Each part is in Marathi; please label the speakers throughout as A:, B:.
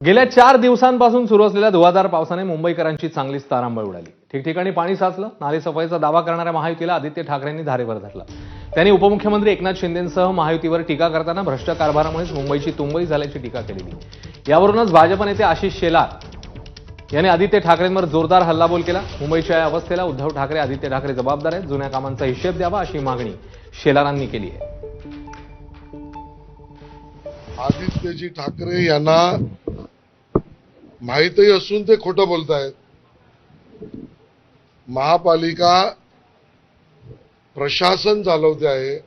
A: गेल्या 4 दिवसांपासून सुरू असलेल्या धुवाधार पावसाने मुंबईकरांची चांगलीच तारांबळ उडाली। ठिकठिकाणी पाणी साचलं। नाले सफाईचा दावा करणाऱ्या महायुतीला आदित्य ठाकरेंनी धारेवर धरलं। त्यांनी उपमुख्यमंत्री एकनाथ शिंदेंसह महायुतीवर टीका करताना भ्रष्ट कारभारामुळेच मुंबईची तुंबई झाल्याची टीका केली। यावरूनच भाजप नेते आशिष शेलार यांनी आदित्य ठाकरेंवर जोरदार हल्लाबोल केला। मुंबईच्या या अवस्थेला उद्धव ठाकरे, आदित्य ठाकरे जबाबदार आहेत। जुन्या कामांचा हिशेब द्यावा अशी मागणी शेलारांनी केली आहे।
B: आदित्यजी ठाकरे यांना माहितही असून ते खोटं बोलतायत। महापालिका प्रशासन चालवते आहे,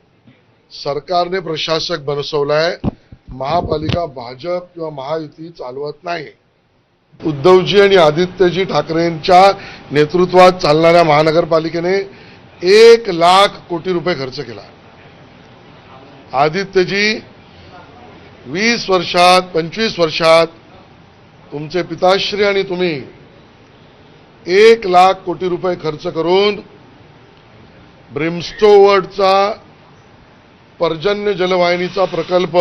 B: सरकारने प्रशासक बनवलाय। महापालिका भाजप किंवा महायुती चालवत नाही। उद्धवजी आणि आदित्यजी ठाकरेंच्या नेतृत्वात चालणाऱ्या महानगरपालिकेने 1,00,000 कोटी रुपये खर्च केला। आदित्यजी 20 वर्षात 25 वर्षात तुमचे पिताश्री आणि तुम्ही 1,00,000 कोटी रुपये खर्च करून ब्रिमस्टोवर्डचा पर्जन्य जलवाहिनीचा प्रकल्प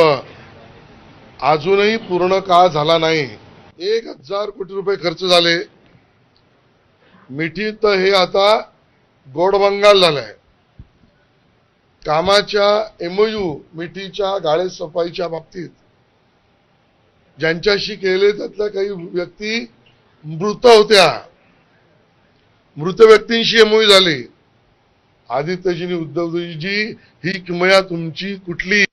B: अजूनही पूर्ण का झाला नाही। 1,000 कोटी रुपये खर्च झाले। मिठीत हे आता गोडबंगाल झालंय। कामाच्या MOU मिठीच्या गाळे सफाईच्या बाबतीत ज्यांच्याशी केले त्यातल्या काही व्यक्ती मृत होत्या। मृत व्यक्तींशी MOU झाली। आदित्यजींनी उद्धवजी ही किमया तुमची कुठली